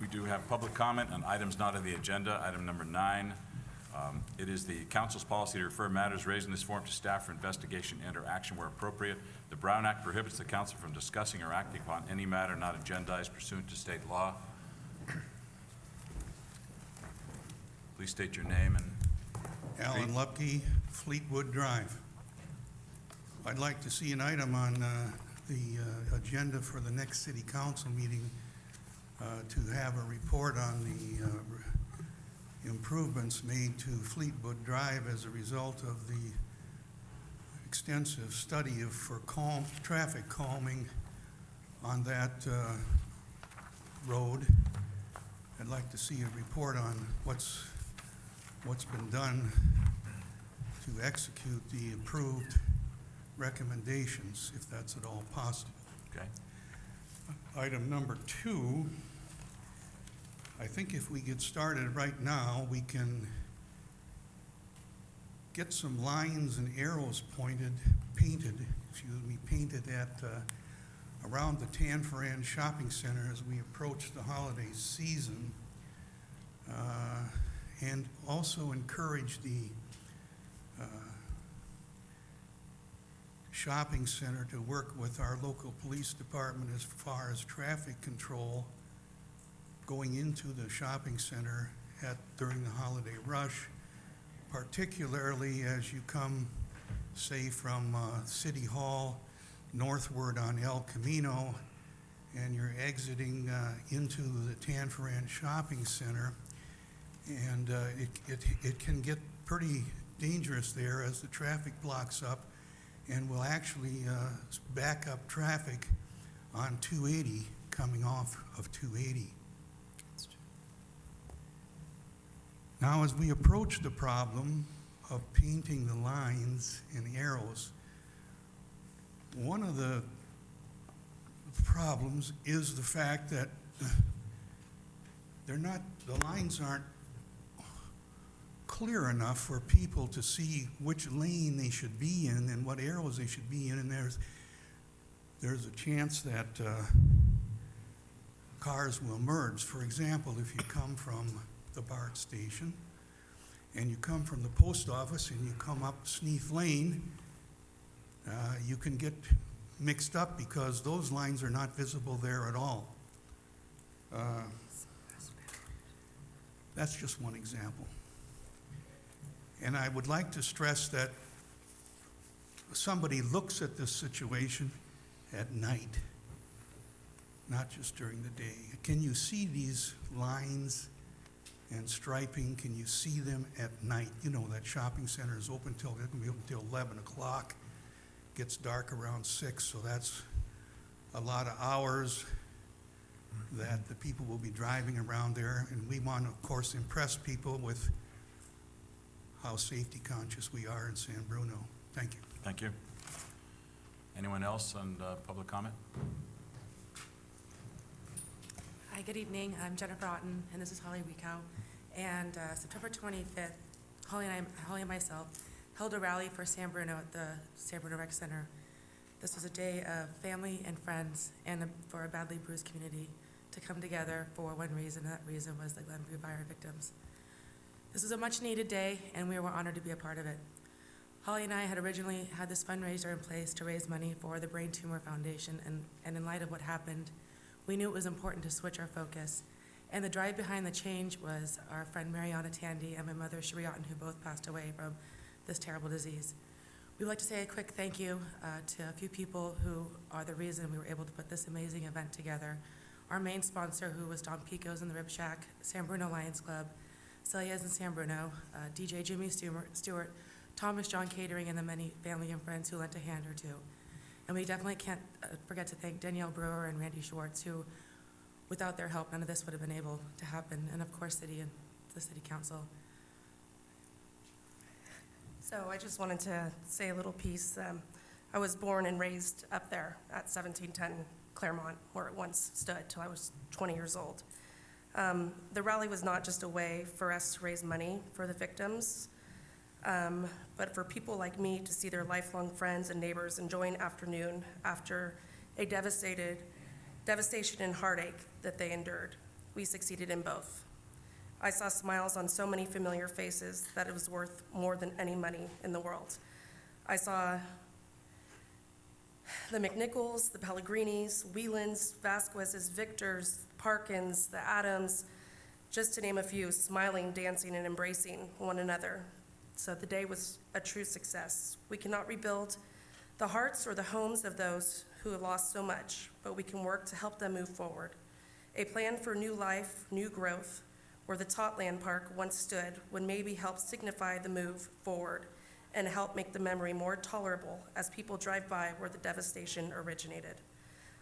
We do have public comment on items not on the agenda. Item number 9. It is the council's policy to refer matters raised in this forum to staff for investigation and or action where appropriate. The Brown Act prohibits the council from discussing or acting upon any matter not agendized pursuant to state law. Please state your name and Alan Lupke, Fleetwood Drive. I'd like to see an item on the agenda for the next city council meeting to have a report on the improvements made to Fleetwood Drive as a result of the extensive study for traffic calming on that road. I'd like to see a report on what's been done to execute the approved recommendations, if that's at all possible. okay. Item number 2, I think if we get started right now, we can get some lines and arrows painted at around the Tanforan Shopping Center as we approach the holiday season, and also encourage the shopping center to work with our local police department as far as traffic control going into the shopping center during the holiday rush, particularly as you come, say, from City Hall northward on El Camino, and you're exiting into the Tanforan Shopping Center, and it can get pretty dangerous there as the traffic blocks up and will actually back up traffic on 280 coming off of 280. Now, as we approach the problem of painting the lines and the arrows, one of the problems is the fact that the lines aren't clear enough for people to see which lane they should be in and what arrows they should be in, and there's a chance that cars will merge. For example, if you come from the BART station and you come from the post office and you come up Sneath Lane, you can get mixed up because those lines are not visible there at all. That's just one example. And I would like to stress that somebody looks at this situation at night, not just during the day. Can you see these lines and striping? Can you see them at night? You know that shopping center is open till 11 o'clock. Gets dark around 6, so that's a lot of hours that the people will be driving around there. And we want to, of course, impress people with how safety conscious we are in San Bruno. Thank you. Thank you. Anyone else on public comment? Hi, good evening. I'm Jennifer Otten, and this is Holly Weekow. And September 25th, Holly and myself held a rally for San Bruno at the San Bruno Rec Center. This was a day of family and friends and for a badly bruised community to come together for one reason, and that reason was the Glenview fire victims. This was a much needed day, and we were honored to be a part of it. Holly and I had originally had this fundraiser in place to raise money for the Brain Tumor Foundation, and in light of what happened, we knew it was important to switch our focus. And the drive behind the change was our friend Mariana Tandy and my mother Sheree Otten, who both passed away from this terrible disease. We'd like to say a quick thank you to a few people who are the reason we were able to put this amazing event together. Our main sponsor, who was Don Pico's and the Rib Shack, San Bruno Lions Club, Celia's in San Bruno, DJ Jimmy Stewart, Thomas John Catering, and the many family and friends who lent a hand or two. And we definitely can't forget to thank Danielle Brewer and Randy Schwartz, who, without their help, none of this would have been able to happen, and of course, the City Council. So I just wanted to say a little piece. I was born and raised up there at 1710 Claremont, where it once stood till I was 20 years old. The rally was not just a way for us to raise money for the victims, but for people like me to see their lifelong friends and neighbors enjoy an afternoon after a devastation and heartache that they endured. We succeeded in both. I saw smiles on so many familiar faces that it was worth more than any money in the world. I saw the McNichols, the Pellegrinis, Whelans, Vasquez's, Victors, Parkins, the Adams, just to name a few, smiling, dancing, and embracing one another. So the day was a true success. We cannot rebuild the hearts or the homes of those who have lost so much, but we can work to help them move forward. A plan for new life, new growth, where the Totland Park once stood would maybe help signify the move forward and help make the memory more tolerable as people drive by where the devastation originated.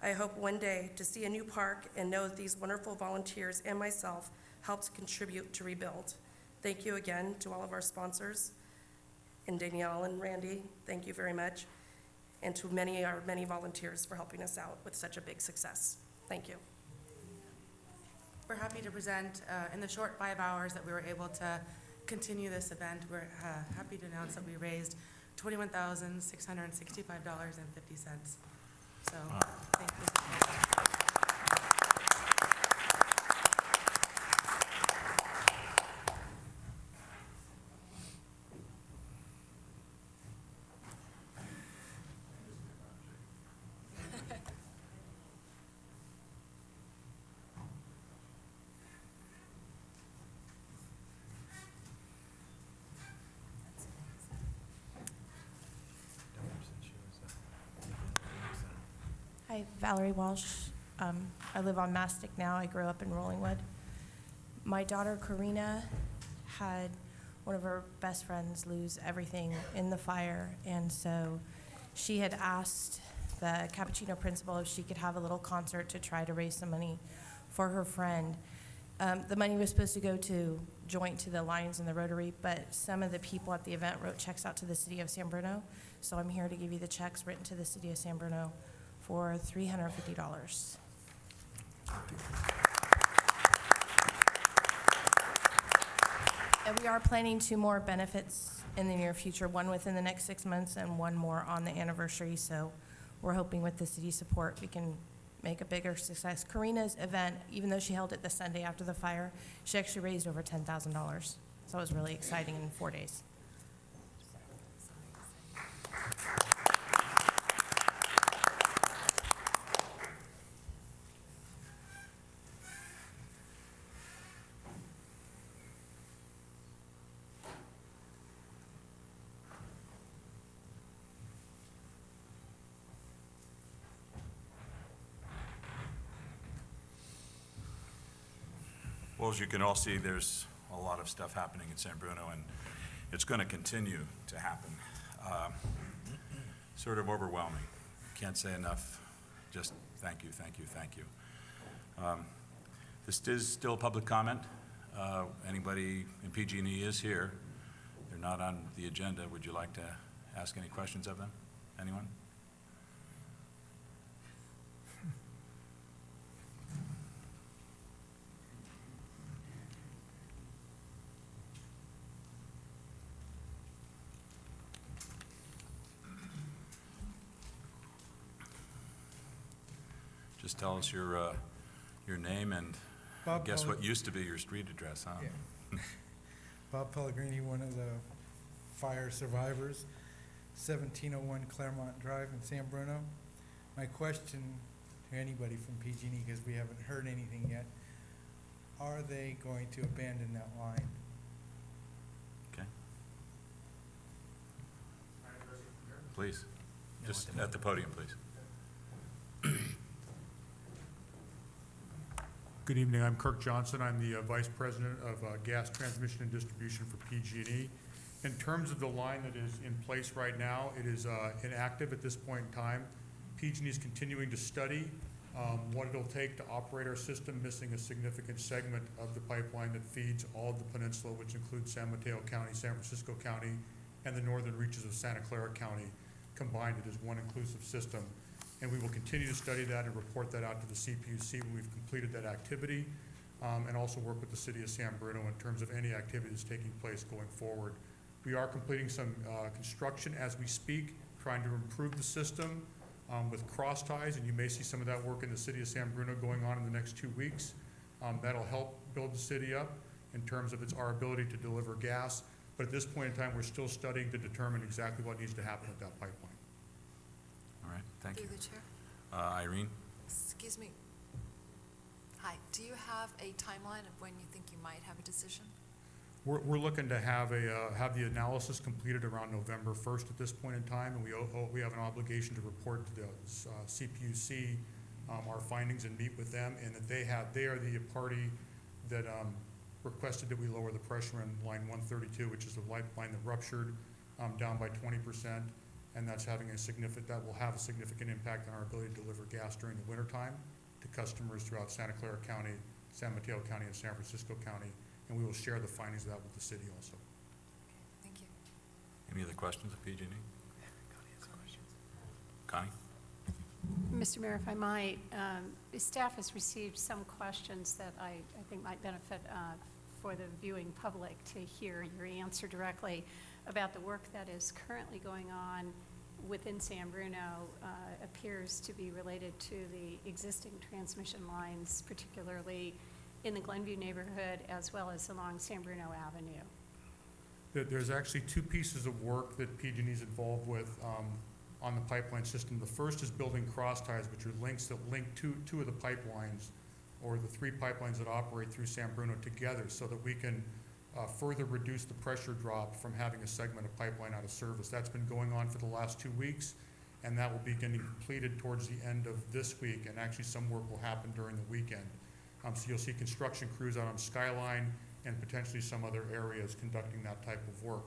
I hope one day to see a new park and know that these wonderful volunteers and myself helped contribute to rebuild. Thank you again to all of our sponsors, and Danielle and Randy, thank you very much, and to our many volunteers for helping us out with such a big success. Thank you. We're happy to present, in the short 5 hours that we were able to continue this event, we're happy to announce that we raised $21,665.50. So, thank you. Hi, Valerie Walsh. I live on Mastic now. I grew up in Rollingwood. My daughter Karina had one of her best friends lose everything in the fire, and so she had asked the Cappuccino principal if she could have a little concert to try to raise some money for her friend. The money was supposed to go to joint to the Lions and the Rotary, but some of the people at the event wrote checks out to the city of San Bruno, so I'm here to give you the checks written to the city of San Bruno for $350. And we are planning 2 more benefits in the near future, one within the next 6 months and one more on the anniversary. So we're hoping with the city's support, we can make a bigger success. Karina's event, even though she held it the Sunday after the fire, she actually raised over $10,000. So it was really exciting in 4 days. Well, as you can all see, there's a lot of stuff happening in San Bruno, and it's going to continue to happen. Sort of overwhelming. Can't say enough. Just thank you, thank you, thank you. This is still public comment. Anybody in PG&E is here. They're not on the agenda. Would you like to ask any questions of them? Anyone? Just tell us your name and I Bob guess Pelleg- what used to be your street address, huh? Yeah. Bob Pellegrini, one of the fire survivors, 1701 Claremont Drive in San Bruno. My question to anybody from PG&E, because we haven't heard anything yet, are they going to abandon that line? Okay. Please, just at the podium, please. Good evening, I'm Kirk Johnson. I'm the Vice President of Gas Transmission and Distribution for PG&E. In terms of the line that is in place right now, it is inactive at this point in time. PG&E is continuing to study what it'll take to operate our system, missing a significant segment of the pipeline that feeds all of the peninsula, which includes San Mateo County, San Francisco County, and the northern reaches of Santa Clara County. Combined, it is one inclusive system. And we will continue to study that and report that out to the CPUC when we've completed that activity, and also work with the city of San Bruno in terms of any activity that's taking place going forward. We are completing some construction as we speak, trying to improve the system with cross ties, and you may see some of that work in the city of San Bruno going on in the next 2 weeks. That'll help build the city up in terms of our ability to deliver gas. But at this point in time, we're still studying to determine exactly what needs to happen with that pipeline. All right, thank you. Through the chair. Irene? Excuse me. Hi, do you have a timeline of when you think you might have a decision? We're looking to have the analysis completed around November 1st at this point in time, and we have an obligation to report to the CPUC our findings and meet with them, and that they are the party that requested that we lower the pressure in line 132, which is the line that ruptured down by 20%, and that will have a significant impact on our ability to deliver gas during the wintertime to customers throughout Santa Clara County, San Mateo County, and San Francisco County. And we will share the findings of that with the city also. Okay, thank you. Any other questions of PG&E? Connie? Mr. Mayor, if I might, the staff has received some questions that I think might benefit for the viewing public to hear your answer directly about the work that is currently going on within San Bruno. Appears to be related to the existing transmission lines, particularly in the Glenview neighborhood as well as along San Bruno Avenue. There's actually two pieces of work that PG&E is involved with on the pipeline system. The first is building cross ties, which are links that link two of the pipelines, or the three pipelines that operate through San Bruno together, so that we can further reduce the pressure drop from having a segment of pipeline out of service. That's been going on for the last 2 weeks, and that will be getting completed towards the end of this week, and actually some work will happen during the weekend. So you'll see construction crews out on Skyline and potentially some other areas conducting that type of work.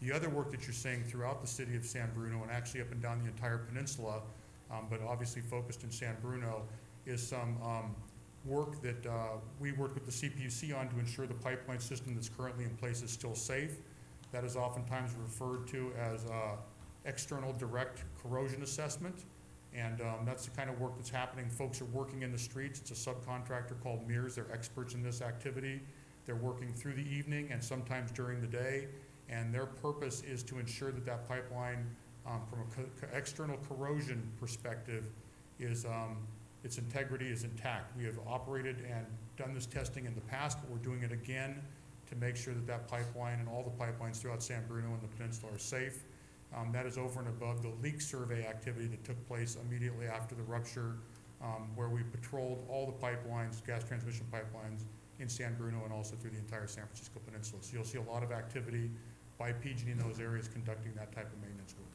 The other work that you're seeing throughout the city of San Bruno, and actually up and down the entire peninsula, but obviously focused in San Bruno, is some work that we worked with the CPUC on to ensure the pipeline system that's currently in place is still safe. That is oftentimes referred to as external direct corrosion assessment. And that's the kind of work that's happening. Folks are working in the streets. It's a subcontractor called Mears. They're experts in this activity. They're working through the evening and sometimes during the day. And their purpose is to ensure that that pipeline, from an external corrosion perspective, is its integrity is intact. We have operated and done this testing in the past, but we're doing it again to make sure that that pipeline and all the pipelines throughout San Bruno and the peninsula are safe. That is over and above the leak survey activity that took place immediately after the rupture, where we patrolled all the pipelines, gas transmission pipelines in San Bruno and also through the entire San Francisco Peninsula. So you'll see a lot of activity by PG&E in those areas conducting that type of maintenance work.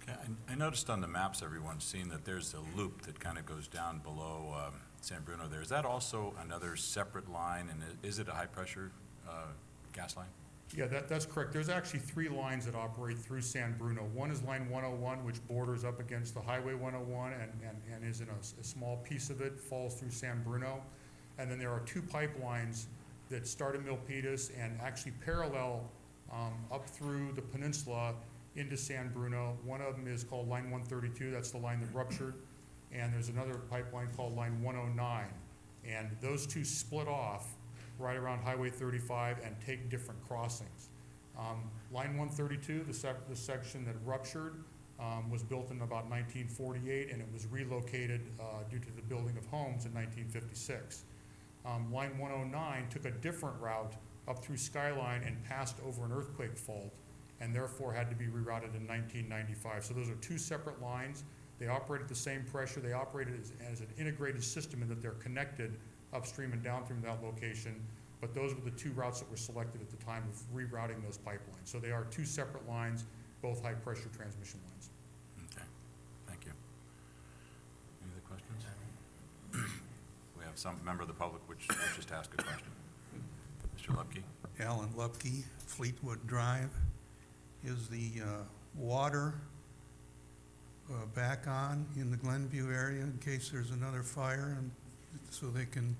Okay, I noticed on the maps everyone's seen that there's a loop that kind of goes down below San Bruno there. Is that also another separate line, and is it a high-pressure gas line? Yeah, that's correct. There's actually 3 lines that operate through San Bruno. One is line 101, which borders up against the Highway 101 and is in a small piece of it, falls through San Bruno. And then there are 2 pipelines that start in Milpitas and actually parallel up through the peninsula into San Bruno. One of them is called line 132. That's the line that ruptured. And there's another pipeline called line 109. And those 2 split off right around Highway 35 and take different crossings. Line 132, the section that ruptured, was built in about 1948, and it was relocated due to the building of homes in 1956. Line 109 took a different route up through Skyline and passed over an earthquake fault, and therefore had to be rerouted in 1995. So those are 2 separate lines. They operate at the same pressure. They operate as an integrated system in that they're connected upstream and downstream of that location, but those were the 2 routes that were selected at the time of rerouting those pipelines. So they are 2 separate lines, both high-pressure transmission lines. Okay, thank you. Any other questions? We have some member of the public which wishes to ask a question. Mr. Lupke? Alan Lupke, Fleetwood Drive. Is the water back on in the Glenview area in case there's another fire, and so they can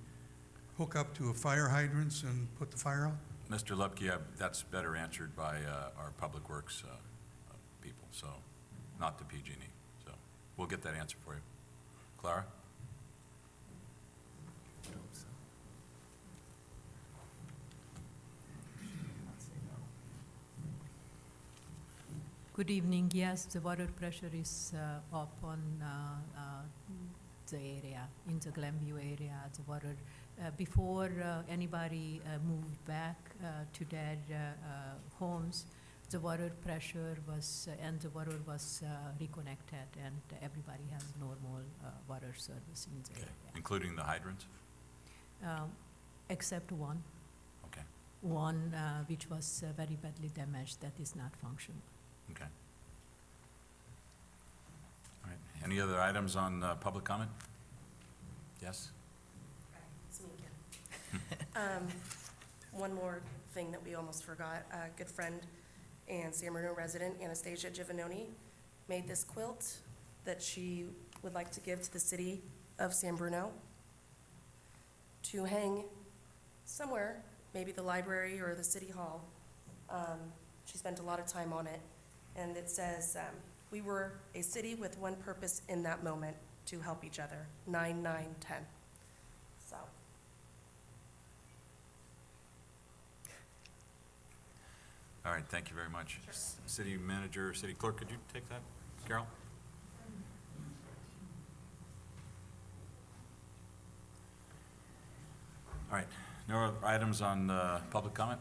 hook up to a fire hydrants and put the fire out? Mr. Lupke, that's better answered by our Public Works people, so not the PG&E. So we'll get that answer for you. Clara? Good evening. Yes, the water pressure is up on the area, in the Glenview area, the water, before anybody moved back to their homes, the water pressure was, and the water was reconnected, and everybody has normal water service in the Okay. area. Including the hydrants? Except one. Okay, One which was very badly damaged, that is not functional. okay. All right, any other items on public comment? Yes? It's me again. One more thing that we almost forgot. A good friend and San Bruno resident, Anastasia Giovannoni, made this quilt that she would like to give to the city of San Bruno to hang somewhere, maybe the library or the city hall. She spent a lot of time on it, and it says, "We were a city with one purpose in that moment, to help each other, 9/9/10." So, All right, thank you very much. City manager, city clerk, could you take that? Carol? All right, no other items on public comment?